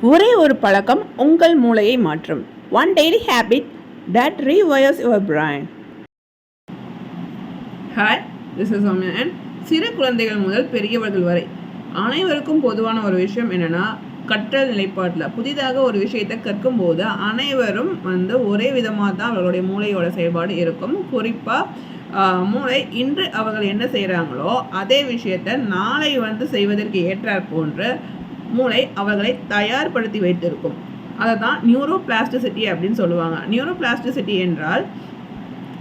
ஒரே ஒரு பழக்கம் உங்கள் மூளையை மாற்றும். One daily habit that rewires your brain. Hi, this is Soumya. And சிறு குழந்தைகள் முதல் பெரியவர்கள் வரை அனைவருக்கும் பொதுவான ஒரு விஷயம் என்னென்னா, கற்றல் நிலைப்பாட்டில் புதிதாக ஒரு விஷயத்தை கற்கும்போது அனைவரும் ஒரே விதமாக தான் அவர்களுடைய மூளையோட செயல்பாடு இருக்கும். குறிப்பாக மூளை இன்று அவர்கள் என்ன செய்கிறாங்களோ அதே விஷயத்தை நாளை செய்வதற்கு ஏற்றாற் போன்று மூளை அவர்களை தயார்படுத்தி வைத்திருக்கும். அதை தான் நியூரோபிளாஸ்டிசிட்டி அப்படின்னு சொல்லுவாங்க. நியூரோபிளாஸ்டிசிட்டி என்றால்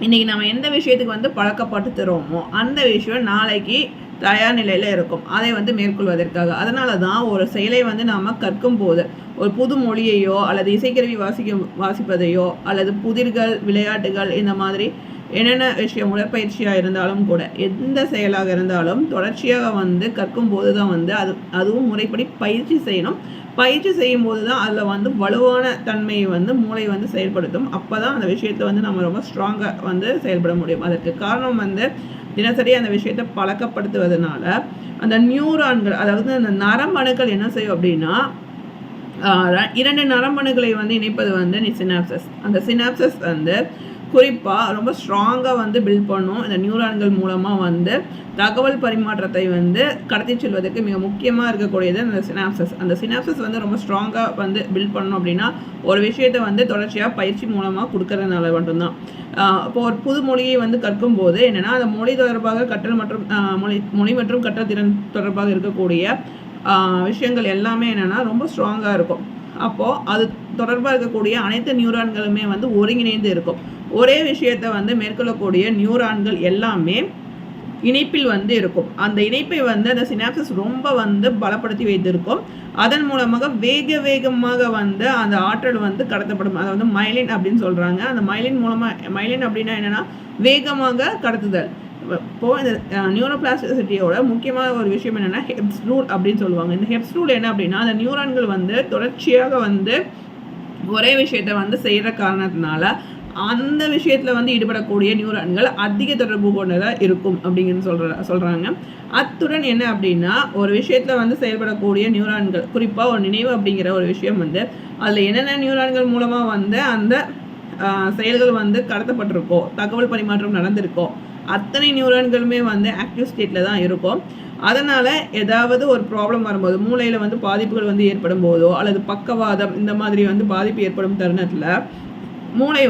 இன்றைக்கி நம்ம எந்த விஷயத்துக்கு பழக்கப்படுத்துகிறோமோ அந்த விஷயம் நாளைக்கு தயார் நிலையில் இருக்கும், அதை மேற்கொள்வதற்காக. அதனால தான் ஒரு செயலை நாம் கற்கும் போது ஒரு புது மொழியையோ அல்லது இசைக்கருவி வாசிப்பதையோ அல்லது புதிர்கள், விளையாட்டுகள், இந்த மாதிரி என்னென்ன விஷயம் உடற்பயிற்சியாக இருந்தாலும் கூட எந்த செயலாக இருந்தாலும் தொடர்ச்சியாக கற்கும் போது தான் அதுவும் முறைப்படி பயிற்சி செய்யணும். பயிற்சி செய்யும் போது தான் அதில் வலுவான தன்மையை மூளை செயல்படுத்தும். அப்போ தான் அந்த விஷயத்தை நம்ம ரொம்ப ஸ்ட்ராங்காக செயல்பட முடியும். அதற்கு காரணம் தினசரி அந்த விஷயத்தை பழக்கப்படுத்துவதனால அந்த நியூரான்கள், அதாவது அந்த நரம்பணுக்கள் என்ன செய்யும் அப்படின்னா, இரண்டு நரம்பணுக்களை இணைப்பது சினாப்சஸ். அந்த சினாப்சஸ் குறிப்பாக ரொம்ப ஸ்ட்ராங்காக பில்ட் பண்ணும். இந்த நியூரான்கள் மூலமாக தகவல் பரிமாற்றத்தை கடத்தி செல்வதற்கு மிக முக்கியமாக இருக்கக்கூடியது அந்த சினாப்சஸ். அந்த சினாப்சஸ் ரொம்ப ஸ்ட்ராங்காக பில்ட் பண்ணணும் அப்படின்னா ஒரு விஷயத்தை தொடர்ச்சியாக பயிற்சி மூலமாக கொடுக்கறதுனால மட்டும்தான். இப்போ ஒரு புது மொழியை கற்கும்போது என்னென்னா, அந்த மொழி தொடர்பாக கற்றல் மற்றும் மொழி மற்றும் கற்றல் திறன் தொடர்பாக இருக்கக்கூடிய விஷயங்கள் எல்லாமே என்னென்னா ரொம்ப ஸ்ட்ராங்காக இருக்கும். அப்போது அது தொடர்பாக இருக்கக்கூடிய அனைத்து நியூரான்களுமே ஒருங்கிணைந்து இருக்கும். ஒரே விஷயத்தை மேற்கொள்ளக்கூடிய நியூரான்கள் எல்லாமே இணைப்பில் இருக்கும். அந்த இணைப்பை அந்த சினாப்சஸ் ரொம்ப பலப்படுத்தி வைத்திருக்கும். அதன் மூலமாக வேகமாக அந்த ஆற்றல் கடத்தப்படும். அதாவது மைலின் அப்படின்னு சொல்கிறாங்க. அந்த மைலின் மூலமாக, மைலின் அப்படின்னா என்னென்னா வேகமாக கடத்துதல். இப்போது இந்த நியூரோபிளாஸ்டிசிட்டியோட முக்கியமான ஒரு விஷயம் என்னென்னா ஹெப்ஸ் ரூல் அப்படின்னு சொல்லுவாங்க. இந்த ஹெப்ஸ் ரூல் என்ன அப்படின்னா, அந்த நியூரான்கள் தொடர்ச்சியாக ஒரே விஷயத்தை செய்கிற காரணத்தினால அந்த விஷயத்தில் ஈடுபடக்கூடிய நியூரான்கள் அதிக தொடர்பு கொண்டதாக இருக்கும் அப்படிங்கிறது சொல்கிறாங்க. அத்துடன் என்ன அப்படின்னா, ஒரு விஷயத்தில் செயல்படக்கூடிய நியூரான்கள், குறிப்பாக ஒரு நினைவு அப்படிங்கிற ஒரு விஷயம் அதில் என்னென்ன நியூரான்கள் மூலமாக அந்த செயல்கள் கடத்தப்பட்டிருக்கோ, தகவல் பரிமாற்றம் நடந்திருக்கோ, அத்தனை நியூரான்களுமே ஆக்டிவ் ஸ்டேட்டில் தான் இருக்கும். அதனால் ஏதாவது ஒரு ப்ராப்ளம் வரும்போது, மூளையில் பாதிப்புகள் ஏற்படும் போதோ அல்லது பக்கவாதம் இந்த மாதிரி பாதிப்பு ஏற்படும் தருணத்தில் மூளை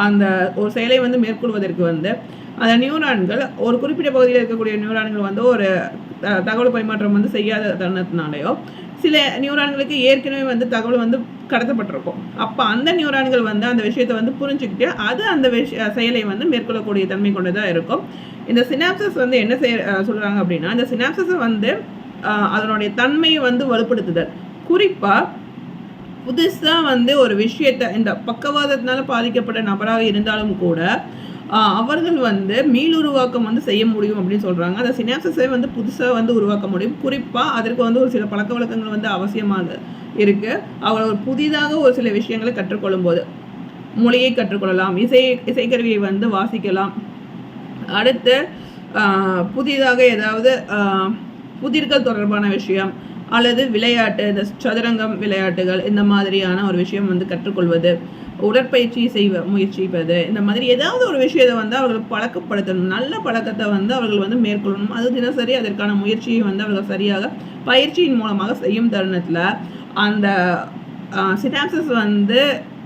அந்த ஒரு செயலை மேற்கொள்வதற்கு அந்த நியூரான்கள், ஒரு குறிப்பிட்ட பகுதியில் இருக்கக்கூடிய நியூரான்கள் ஒரு தகவல் பரிமாற்றம் செய்யாத தருணத்தினாலேயோ சில நியூரான்களுக்கு ஏற்கனவே தகவல் கடத்தப்பட்டிருக்கும். அப்போ அந்த நியூரான்கள் அந்த விஷயத்தை புரிஞ்சுக்கிட்டு அது அந்த செயலை மேற்கொள்ளக்கூடிய தன்மை கொண்டதாக இருக்கும். இந்த சினாப்சஸ் என்ன சொல்கிறாங்க அப்படின்னா, இந்த சினாப்சஸை அதனுடைய தன்மையை வலுப்படுத்துதல். குறிப்பாக புதுசாக ஒரு விஷயத்தை, இந்த பக்கவாதத்தினால பாதிக்கப்பட்ட நபராக இருந்தாலும் கூட அவர்கள் மீளுருவாக்கம் செய்ய முடியும் அப்படின்னு சொல்கிறாங்க. அந்த சினாப்சஸை புதுசாக உருவாக்க முடியும். குறிப்பாக அதற்கு ஒரு சில பழக்க வழக்கங்கள் அவசியமாக இருக்குது. அவர் ஒரு புதிதாக ஒரு சில விஷயங்களை கற்றுக்கொள்ளும் போது மொழியை கற்றுக்கொள்ளலாம், இசைக்கருவியை வாசிக்கலாம். அடுத்து புதிதாக ஏதாவது புதிர்கள் தொடர்பான விஷயம் அல்லது விளையாட்டு, இந்த சதுரங்கம் விளையாட்டுகள், இந்த மாதிரியான ஒரு விஷயம் கற்றுக்கொள்வது, உடற்பயிற்சி முயற்சிப்பது, இந்த மாதிரி ஏதாவது ஒரு விஷயத்தை அவர்கள் பழக்கப்படுத்தணும். நல்ல பழக்கத்தை அவர்கள் மேற்கொள்ளணும். அது தினசரி அதற்கான முயற்சியை அவர்கள் சரியாக பயிற்சியின் மூலமாக செய்யும் தருணத்தில் அந்த சினாப்சஸ்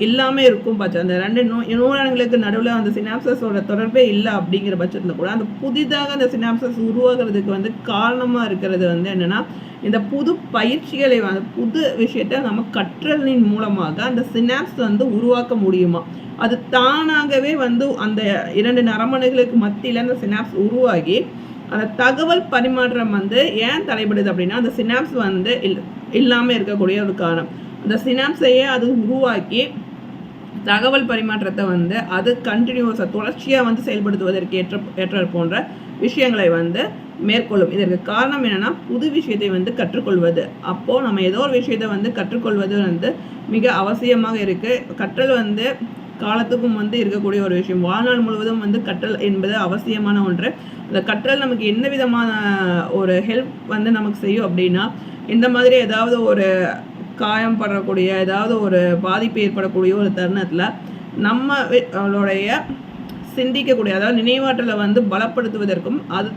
இல்லாமல் இருக்கும் பட்சம், அந்த ரெண்டு நியூரான்களுக்கு நடுவில் அந்த சினாப்சஸோட தொடர்பே இல்லை அப்படிங்கிற பட்சத்தில் கூட அந்த புதிதாக அந்த சினாப்சஸ் உருவாகிறதுக்கு காரணமாக இருக்கிறது என்னென்னா, இந்த புது பயிற்சிகளை புது விஷயத்தை நம்ம கற்றலின் மூலமாக அந்த சினாப்ஸ் உருவாக்க முடியுமா? அது தானாகவே அந்த இரண்டு நரம்பணுகளுக்கு மத்தியில் அந்த சினாப்ஸ் உருவாகி அந்த தகவல் பரிமாற்றம் ஏன் தடைபடுது அப்படின்னா, அந்த சினாப்ஸ் இல்லாமல் இருக்கக்கூடிய ஒரு காரணம். அந்த சினாப்ஸையே அது உருவாக்கி தகவல் பரிமாற்றத்தை அது கண்டினியூஸாக தொடர்ச்சியாக செயல்படுத்துவதற்கு ஏற்ற போன்ற விஷயங்களை மேற்கொள்ளும். இதற்கு காரணம் என்னென்னா, புது விஷயத்தை கற்றுக்கொள்வது. அப்போது நம்ம ஏதோ ஒரு விஷயத்தை கற்றுக்கொள்வது மிக அவசியமாக இருக்குது. கற்றல் காலத்துக்கும் இருக்கக்கூடிய ஒரு விஷயம். வாழ்நாள் முழுவதும் கற்றல் என்பது அவசியமான ஒன்று. அந்த கற்றல் நமக்கு என்ன விதமான ஒரு ஹெல்ப் நமக்கு செய்யும் அப்படின்னா, இந்த மாதிரி ஏதாவது ஒரு காயம் படக்கூடிய ஏதாவது ஒரு பாதிப்பு ஏற்படக்கூடிய ஒரு தருணத்தில் நம்மளுடைய சிந்திக்கக்கூடிய அதாவது நினைவாற்றலை வந்து பலப்படுத்துவதற்கும் அது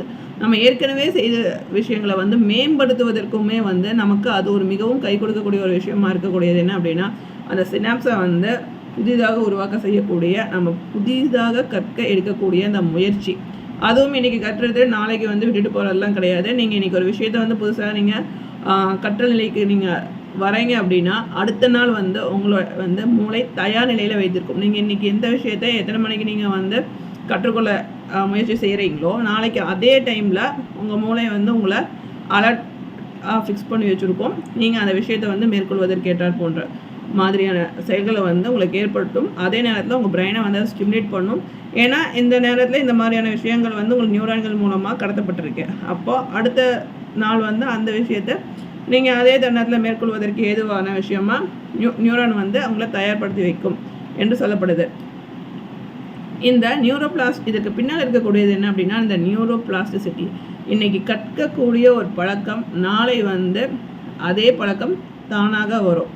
நம்ம ஏற்கனவே செய்த விஷயங்களை வந்து மேம்படுத்துவதற்குமே வந்து நமக்கு அது ஒரு மிகவும் கை கொடுக்கக்கூடிய ஒரு விஷயமா இருக்கக்கூடியது என்ன அப்படின்னா அந்த சினாப்ஸை வந்து புதிதாக உருவாக்க செய்யக்கூடிய நம்ம புதிதாக கற்க எடுக்கக்கூடிய அந்த முயற்சி. அதுவும் இன்றைக்கி கற்றுறது நாளைக்கு வந்து விட்டுட்டு போகிறதெல்லாம் கிடையாது. நீங்கள் இன்றைக்கி ஒரு விஷயத்தை வந்து புதுசாக நீங்கள் கற்றல் நிலைக்கு நீங்கள் வரீங்க அப்படின்னா அடுத்த நாள் வந்து உங்களோட வந்து மூளை தயார் நிலையில் வைத்திருக்கும். நீங்கள் இன்றைக்கி எந்த விஷயத்தை எத்தனை மணிக்கு நீங்கள் வந்து கற்றுக்கொள்ள முயற்சி செய்கிறீங்களோ நாளைக்கு அதே டைமில் உங்கள் மூளை வந்து உங்களை அலர்ட் ஃபிக்ஸ் பண்ணி வச்சுருக்கோம். நீங்கள் அந்த விஷயத்தை வந்து மேற்கொள்வதற்கேற்றார் போன்ற மாதிரியான செயல்களை வந்து உங்களுக்கு ஏற்படுத்தும். அதே நேரத்தில் உங்கள் பிரெயினை வந்து ஸ்டிமுலேட் பண்ணும். ஏன்னா இந்த நேரத்தில் இந்த மாதிரியான விஷயங்கள் வந்து உங்களுக்கு நியூரான்கள் மூலமாக கடத்தப்பட்டிருக்கு. அப்போது அடுத்த நாள் வந்து அந்த விஷயத்தை நீங்கள் அதே தருணத்தில் மேற்கொள்வதற்கு ஏதுவான விஷயமா நியூரான் வந்து அவங்கள தயார்படுத்தி வைக்கும் என்று சொல்லப்படுது. இந்த இதுக்கு பின்னால் இருக்கக்கூடியது என்ன அப்படின்னா இந்த நியூரோபிளாஸ்டிசிட்டி. இன்றைக்கி கற்கக்கூடிய ஒரு பழக்கம் நாளை வந்து அதே பழக்கம் தானாக வரும்.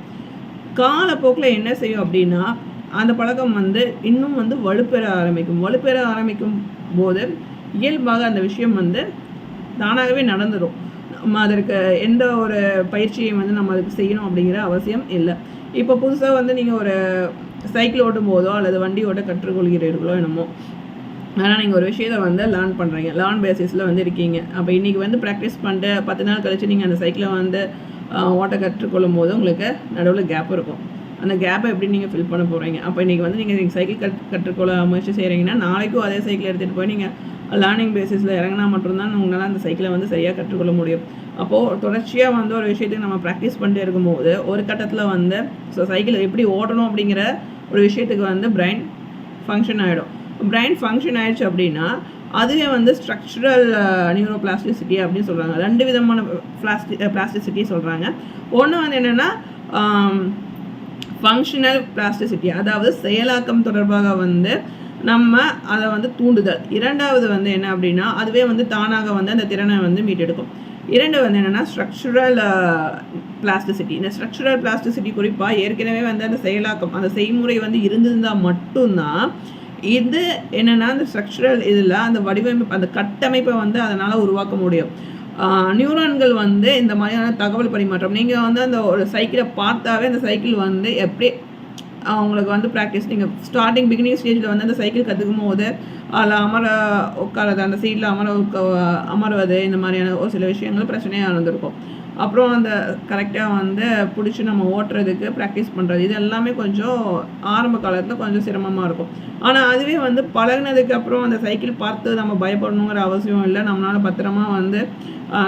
காலப்போக்கில் என்ன செய்யும் அப்படின்னா அந்த பழக்கம் வந்து இன்னும் வந்து வலுப்பெற ஆரம்பிக்கும் போது இயல்பாக அந்த விஷயம் வந்து தானாகவே நடந்துடும். நம்ம அதற்கு எந்த ஒரு பயிற்சியை வந்து நம்ம அதுக்கு செய்யணும் அப்படிங்கிற அவசியம் இல்லை. இப்போ புதுசாக வந்து நீங்கள் ஒரு சைக்கிள் ஓட்டும் போதோ அல்லது வண்டி ஓட்ட கற்றுக்கொள்கிறீர்களோ என்னமோ, ஆனால் நீங்கள் ஒரு விஷயத்தை வந்து லேர்ன் பண்ணுறீங்க, லேர்ன் பேசிஸில் வந்து இருக்கீங்க. அப்போ இன்றைக்கி வந்து ப்ராக்டிஸ் பண்ணிட்டு 10 நாள் கழித்து நீங்கள் அந்த சைக்கிளை வந்து ஓட்ட கற்றுக்கொள்ளும் போது உங்களுக்கு நடுவில் கேப் இருக்கும். அந்த கேப்பை எப்படி நீங்கள் ஃபில் பண்ண போகிறீங்க? அப்போ இன்றைக்கி வந்து நீங்கள் சைக்கிள் கற்றுக்கொள்ள முயற்சி செய்கிறீங்கன்னா நாளைக்கும் அதே சைக்கிள் எடுத்துகிட்டு போய் நீங்கள் லேர்னிங் பேசிஸில் இறங்கினா மட்டும்தான் உங்களால் அந்த சைக்கிளை வந்து சரியாக கற்றுக்கொள்ள முடியும். அப்போது தொடர்ச்சியாக வந்து ஒரு விஷயத்துக்கு நம்ம ப்ராக்டிஸ் பண்ணிட்டு இருக்கும்போது ஒரு கட்டத்தில் வந்து சைக்கிள் எப்படி ஓட்டணும் அப்படிங்கிற ஒரு விஷயத்துக்கு வந்து பிரெயின் ஃபங்க்ஷன் ஆகிடும். பிரெயின் ஃபங்க்ஷன் ஆகிடுச்சு அப்படின்னா அதுவே வந்து ஸ்ட்ரக்சரல் நியூரோபிளாஸ்டிசிட்டி அப்படின்னு சொல்கிறாங்க. 2 விதமான பிளாஸ்டிசிட்டி சொல்கிறாங்க. ஒன்று வந்து என்னென்னா ஃபங்க்ஷனல் பிளாஸ்டிசிட்டி, அதாவது செயலாக்கம் தொடர்பாக வந்து நம்ம அதை வந்து தூண்டுதல். 2வது வந்து என்ன அப்படின்னா அதுவே வந்து தானாக வந்து அந்த திறனை வந்து மீட்டெடுக்கும். 2 வந்து என்னென்னா ஸ்ட்ரக்சரல் பிளாஸ்டிசிட்டி. இந்த ஸ்ட்ரக்சரல் பிளாஸ்டிசிட்டி குறிப்பாக ஏற்கனவே வந்து அந்த செயலாக்கம் அந்த செய்முறை வந்து இருந்திருந்தால் மட்டும்தான் இது என்னென்னா அந்த ஸ்ட்ரக்சரல் இதில் அந்த வடிவமைப்பு அந்த கட்டமைப்பை வந்து அதனால் உருவாக்க முடியும். நியூரான்கள் வந்து இந்த மாதிரியான தகவல் பரிமாற்றம் நீங்கள் வந்து அந்த ஒரு சைக்கிளை பார்த்தாவே அந்த சைக்கிள் வந்து எப்படி அவங்களுக்கு வந்து ப்ராக்டிஸ் நீங்கள் பிகினிங் ஸ்டேஜில் வந்து அந்த சைக்கிள் கற்றுக்கும் போது அதில் உட்காரது அந்த சீட்டில் அமர்வது இந்த மாதிரியான ஒரு சில விஷயங்கள் பிரச்சனையாக இருந்திருக்கும். அப்புறம் அந்த கரெக்டாக வந்து பிடிச்சி நம்ம ஓட்டுறதுக்கு ப்ராக்டிஸ் பண்ணுறது இது எல்லாமே கொஞ்சம் ஆரம்ப காலத்தில் கொஞ்சம் சிரமமாக இருக்கும். ஆனால் அதுவே வந்து பழகினதுக்கு அப்புறம் அந்த சைக்கிள் பார்த்து நம்ம பயப்படணுங்கிற அவசியம் இல்லை. நம்மளால் பத்திரமா வந்து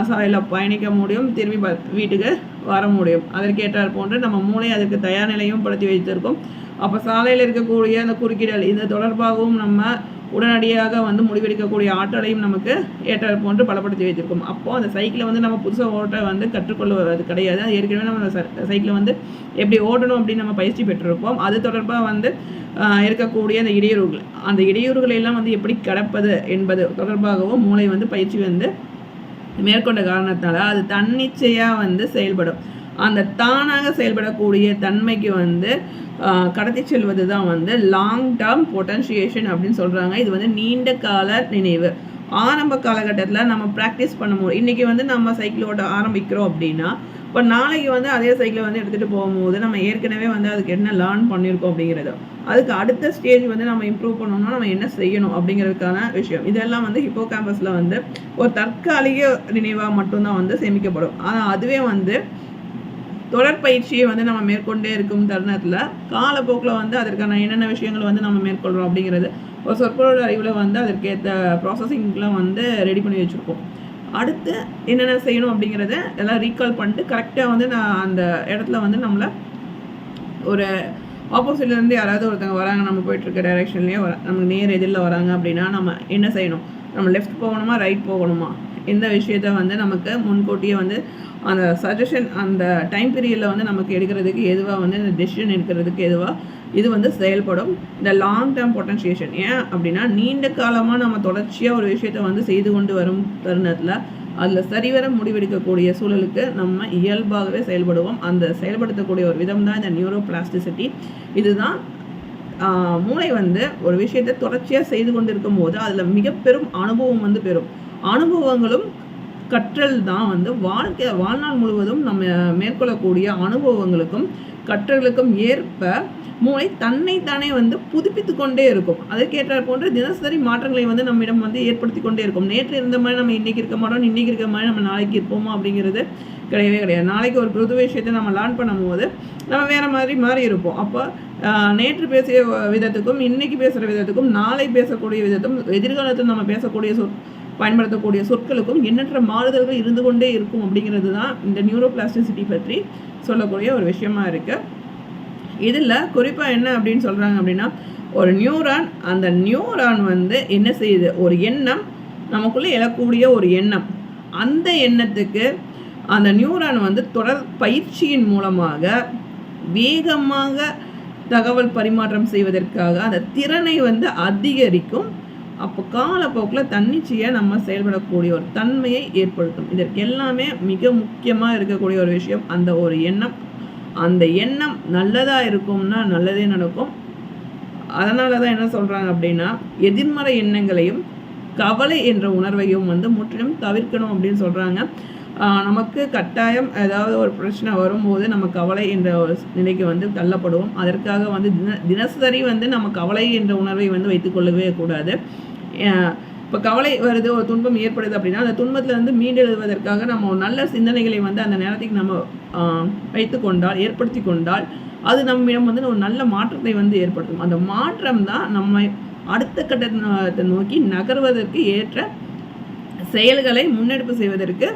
சாலையில் பயணிக்க முடியும், திரும்பி வீட்டுக்கு வர முடியும். அதற்கேற்றார் போன்று நம்ம மூளை அதற்கு தயார் நிலையும் படுத்தி வைத்திருக்கோம். அப்போ சாலையில் இருக்கக்கூடிய அந்த குறுக்கிடல் இந்த தொடர்பாகவும் நம்ம உடனடியாக வந்து முடிவெடுக்கக்கூடிய ஆற்றலையும் நமக்கு ஏற்றார் போன்று பலப்படுத்தி வைத்திருக்கும். அப்போது அந்த சைக்கிளை வந்து நம்ம புதுசாக ஓட்ட வந்து கற்றுக்கொள்வது கிடையாது. அது ஏற்கனவே நம்ம சைக்கிளை வந்து எப்படி ஓட்டணும் அப்படின்னு நம்ம பயிற்சி பெற்றிருப்போம். அது தொடர்பாக வந்து இருக்கக்கூடிய அந்த இடையூறுகளை எல்லாம் வந்து எப்படி கடப்பது என்பது தொடர்பாகவும் மூளை வந்து பயிற்சி வந்து மேற்கொண்ட காரணத்தால் அது தன்னிச்சையாக வந்து செயல்படும். அந்த தானாக செயல்படக்கூடிய தன்மைக்கு வந்து கடத்தி செல்வது தான் வந்து லாங் டேர்ம் பொட்டன்ஷியேஷன் அப்படின்னு சொல்கிறாங்க. இது வந்து நீண்ட கால நினைவு. ஆரம்ப காலகட்டத்தில் நம்ம ப்ராக்டிஸ் பண்ணும்போது இன்றைக்கி வந்து நம்ம சைக்கிள் ஓட்ட ஆரம்பிக்கிறோம் அப்படின்னா இப்போ நாளைக்கு வந்து அதே சைக்கிளை வந்து எடுத்துகிட்டு போகும்போது நம்ம ஏற்கனவே வந்து அதுக்கு என்ன லேர்ன் பண்ணியிருக்கோம் அப்படிங்கிறது அதுக்கு அடுத்த ஸ்டேஜ் வந்து நம்ம இம்ப்ரூவ் பண்ணணும்னா நம்ம என்ன செய்யணும் அப்படிங்கிறதுக்கான விஷயம் இதெல்லாம் வந்து ஹிப்போ கேம்பஸில் வந்து ஒரு தற்காலிக நினைவாக மட்டும்தான் வந்து சேமிக்கப்படும். ஆனால் அதுவே வந்து தொடர்பயிற்சியை வந்து நம்ம மேற்கொண்டே இருக்கும் தருணத்தில் காலப்போக்கில் வந்து அதற்கான என்னென்ன விஷயங்கள் வந்து நம்ம மேற்கொள்கிறோம் அப்படிங்கிறது ஒரு சொற்பொருள் அறிவில் வந்து அதற்கேற்ற ப்ராசஸிங்லாம் வந்து ரெடி பண்ணி வச்சுருக்கோம். அடுத்து என்னென்ன செய்யணும் அப்படிங்கிறத எல்லாம் ரீகால் பண்ணிட்டு கரெக்டாக வந்து நான் அந்த இடத்துல வந்து நம்மளை ஒரு ஆப்போசிட்லேருந்து யாராவது ஒருத்தவங்க வராங்க, நம்ம போயிட்டுருக்க டைரெக்ஷன்லேயே நமக்கு நேர் எதிரில் வராங்க அப்படின்னா நம்ம என்ன செய்யணும்? நம்ம லெஃப்ட் போகணுமா ரைட் போகணுமா? இந்த விஷயத்த வந்து நமக்கு முன்கூட்டியே வந்து அந்த சஜஷன் அந்த டைம் பீரியடில் வந்து நமக்கு எடுக்கிறதுக்கு எதுவாக வந்து இந்த டெசிஷன் எடுக்கிறதுக்கு எதுவாக இது வந்து செயல்படும். இந்த லாங் டேர்ம் பொட்டன்ஷியேஷன் ஏன் அப்படின்னா நீண்ட காலமாக நம்ம தொடர்ச்சியாக ஒரு விஷயத்த வந்து செய்து கொண்டு வரும் தருணத்தில் அதில் சரிவர முடிவெடுக்கக்கூடிய சூழலுக்கு நம்ம இயல்பாகவே செயல்படுவோம். அந்த செயல்படுத்தக்கூடிய ஒரு விதம் தான் இந்த நியூரோபிளாஸ்டிசிட்டி. இதுதான் மூளை வந்து ஒரு விஷயத்தை தொடர்ச்சியாக செய்து கொண்டு இருக்கும் போது அதில் மிக பெரும் அனுபவம் வந்து பெறும். அனுபவங்களும் கற்றல் தான் வந்து வாழ்நாள் முழுவதும் நம்ம மேற்கொள்ளக்கூடிய அனுபவங்களுக்கும் கற்றல்களுக்கும் ஏற்ப மூளை தன்னைத்தானே வந்து புதுப்பித்து கொண்டே இருக்கும். அதற்கேற்றார் போன்ற தினசரி மாற்றங்களை வந்து நம்மிடம் வந்து ஏற்படுத்தி கொண்டே இருக்கும். நேற்று இருந்த மாதிரி நம்ம இன்றைக்கி இருக்க மாட்டோம், இன்றைக்கி இருக்க மாதிரி நம்ம நாளைக்கு இருப்போமா அப்படிங்கிறது கிடையவே கிடையாது. நாளைக்கு ஒரு புது விஷயத்தை நம்ம லேர்ன் பண்ணும்போது நம்ம வேறு மாறி இருப்போம். அப்போ நேற்று பேசிய விதத்துக்கும் இன்றைக்கி பேசுகிற விதத்துக்கும் நாளை பேசக்கூடிய விதத்தும் எதிர்காலத்தில் நம்ம பேசக்கூடிய பயன்படுத்தக்கூடிய சொற்களுக்கும் எண்ணற்ற மாறுதல்கள் இருந்து கொண்டே இருக்கும். அப்படிங்கிறது தான் இந்த நியூரோபிளாஸ்டிசிட்டி பற்றி சொல்லக்கூடிய ஒரு விஷயமா இருக்குது. இதில் குறிப்பாக என்ன அப்படின்னு சொல்கிறாங்க அப்படின்னா, ஒரு நியூரான், அந்த நியூரான் வந்து என்ன செய்யுது, ஒரு எண்ணம் நமக்குள்ளே எழக்கூடிய ஒரு எண்ணம், அந்த எண்ணத்துக்கு அந்த நியூரான் வந்து தொடர் பயிற்சியின் மூலமாக வேகமாக தகவல் பரிமாற்றம் செய்வதற்காக அந்த திறனை வந்து அதிகரிக்கும். அப்போ காலப்போக்கில் தன்னிச்சையாக நம்ம செயல்படக்கூடிய ஒரு தன்மையை ஏற்படுத்தும். இதற்கு எல்லாமே மிக முக்கியமாக இருக்கக்கூடிய ஒரு விஷயம் அந்த ஒரு எண்ணம். அந்த எண்ணம் நல்லதாக இருக்கும்னா நல்லதே நடக்கும். அதனால தான் என்ன சொல்கிறாங்க அப்படின்னா, எதிர்மறை எண்ணங்களையும் கவலை என்ற உணர்வையும் வந்து முற்றிலும் தவிர்க்கணும் அப்படின்னு சொல்கிறாங்க. நமக்கு கட்டாயம் ஏதாவது ஒரு பிரச்சனை வரும்போது நம்ம கவலை என்ற ஒரு நிலைக்கு வந்து தள்ளப்படுவோம். அதற்காக வந்து தினசரி வந்து நம்ம கவலை என்ற உணர்வை வந்து வைத்துக்கொள்ளவே கூடாது. இப்போ கவலை வருது, ஒரு துன்பம் ஏற்படுது அப்படின்னா அந்த துன்பத்தில் வந்து மீண்டெழுவதற்காக நம்ம ஒரு நல்ல சிந்தனைகளை வந்து அந்த நேரத்துக்கு நம்ம ஏற்படுத்தி கொண்டால் அது நம்மிடம் வந்து ஒரு நல்ல மாற்றத்தை வந்து ஏற்படுத்தும். அந்த மாற்றம் தான் நம்ம அடுத்த கட்டத்தை நோக்கி நகர்வதற்கு ஏற்ற செயல்களை முன்னெடுப்பு செய்வதற்கு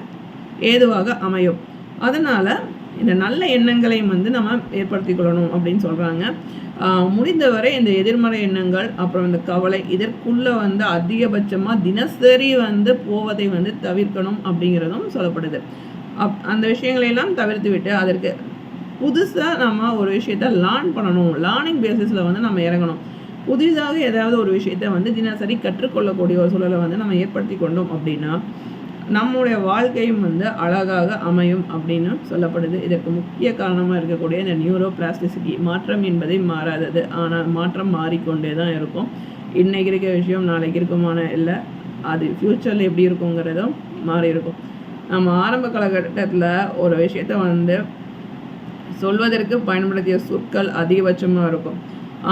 ஏதுவாக அமையும். அதனால் இந்த நல்ல எண்ணங்களையும் வந்து நம்ம ஏற்படுத்தி கொள்ளணும் அப்படின்னு சொல்கிறாங்க. முடிந்தவரை இந்த எதிர்மறை எண்ணங்கள் அப்புறம் இந்த கவலை இதற்குள்ளே வந்து அதிகபட்சமாக தினசரி வந்து போவதை வந்து தவிர்க்கணும் அப்படிங்கிறதும் சொல்லப்படுது. அந்த விஷயங்களையெல்லாம் தவிர்த்து விட்டு அதற்கு புதுசாக நம்ம ஒரு விஷயத்த லேர்ன் பண்ணணும். லேர்னிங் பேசிஸில் வந்து நம்ம இறங்கணும். புதிதாக ஏதாவது ஒரு விஷயத்த வந்து தினசரி கற்றுக்கொள்ளக்கூடிய ஒரு சூழலை வந்து நம்ம ஏற்படுத்தி கொண்டோம் அப்படின்னா நம்முடைய வாழ்க்கையும் வந்து அழகாக அமையும் அப்படின்னு சொல்லப்படுது. இதற்கு முக்கிய காரணமாக இருக்கக்கூடிய இந்த நியூரோபிளாஸ்டிசிட்டி. மாற்றம் என்பதை மாறாதது, ஆனால் மாற்றம் மாறிக்கொண்டே தான் இருக்கும். இன்றைக்கி இருக்க விஷயம் நாளைக்கு இருக்குமான இல்லை, அது ஃப்யூச்சரில் எப்படி இருக்குங்கிறதும் மாறி இருக்கும். நம்ம ஆரம்ப காலகட்டத்தில் ஒரு விஷயத்த வந்து சொல்வதற்கு பயன்படுத்திய சொற்கள் அதிகபட்சமாக இருக்கும்.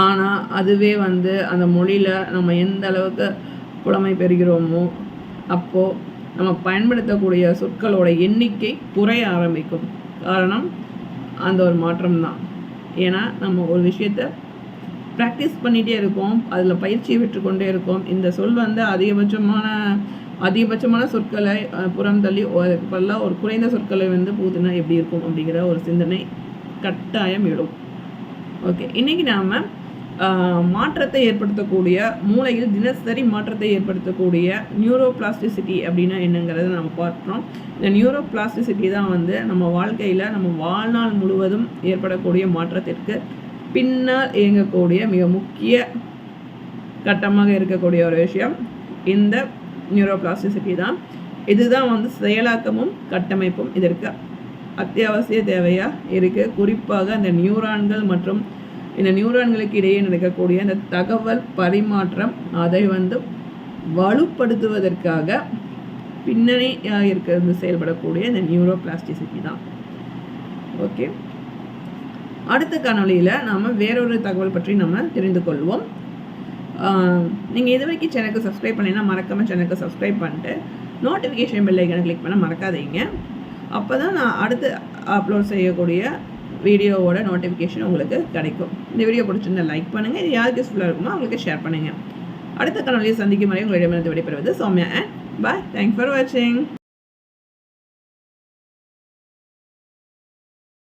ஆனால் அதுவே வந்து அந்த மொழியில் நம்ம எந்த அளவுக்கு புலமை பெறுகிறோமோ அப்போது நம்ம பயன்படுத்தக்கூடிய சொற்களோட எண்ணிக்கை குறைய ஆரம்பிக்கும். காரணம் அந்த ஒரு மாற்றம் தான். ஏன்னா நம்ம ஒரு விஷயத்த ப்ராக்டிஸ் பண்ணிகிட்டே இருக்கோம், அதில் பயிற்சியை விட்டுக்கொண்டே இருக்கோம். இந்த சொல் வந்து அதிகபட்சமான சொற்களை புறம் தள்ளி பதிலாக ஒரு குறைந்த சொற்களை வந்து பூத்துனா எப்படி இருக்கும் அப்படிங்கிற ஒரு சிந்தனை கட்டாயம் எழும். ஓகே, இன்றைக்கி நாம் மாற்றத்தை ஏற்படுத்தக்கூடிய மூளையில் தினசரி மாற்றத்தை ஏற்படுத்தக்கூடிய நியூரோபிளாஸ்டிசிட்டி அப்படின்னா என்னங்கிறத நம்ம பார்க்குறோம். இந்த நியூரோபிளாஸ்டிசிட்டி தான் வந்து நம்ம வாழ்க்கையில் நம்ம வாழ்நாள் முழுவதும் ஏற்படக்கூடிய மாற்றத்திற்கு பின்னால் இயங்கக்கூடிய மிக முக்கிய கட்டமாக இருக்கக்கூடிய ஒரு விஷயம் இந்த நியூரோபிளாஸ்டிசிட்டி தான். இதுதான் வந்து செயலாக்கமும் கட்டமைப்பும் இதற்கு அத்தியாவசிய தேவையாக இருக்குது. குறிப்பாக அந்த நியூரான்கள் மற்றும் இந்த நியூரான்களுக்கு இடையே நடக்கக்கூடிய இந்த தகவல் பரிமாற்றம் அதை வந்து வலுப்படுத்துவதற்காக பின்னணியாக இருக்கிறது செயல்படக்கூடிய இந்த நியூரோபிளாஸ்டிசிட்டி தான். ஓகே, அடுத்த காணொலியில் நாம் வேறொரு தகவல் பற்றி நம்ம தெரிந்து கொள்வோம். நீங்கள் இது வரைக்கும் சேனலுக்கு சப்ஸ்கிரைப் பண்ணிங்கன்னா மறக்காமல் சேனலுக்கு சப்ஸ்கிரைப் பண்ணிட்டு நோட்டிஃபிகேஷன் பெல் ஐக்கானை கிளிக் பண்ண மறக்காதீங்க. அப்போ தான் நான் அடுத்து அப்லோட் செய்யக்கூடிய வீடியோவோட நோட்டிஃபிகேஷன் உங்களுக்கு கிடைக்கும். இந்த வீடியோ பிடிச்சிருந்தா லைக் பண்ணுங்கள். இது யாருக்கு யூஸ்ஃபுல்லாக இருக்குமோ அவங்களுக்கு ஷேர் பண்ணுங்கள். அடுத்த காணொலியை சந்திக்கும் வரை உங்களிடமிருந்து விடைபெறுவது Soumya and bye. Thanks for வாட்சிங்.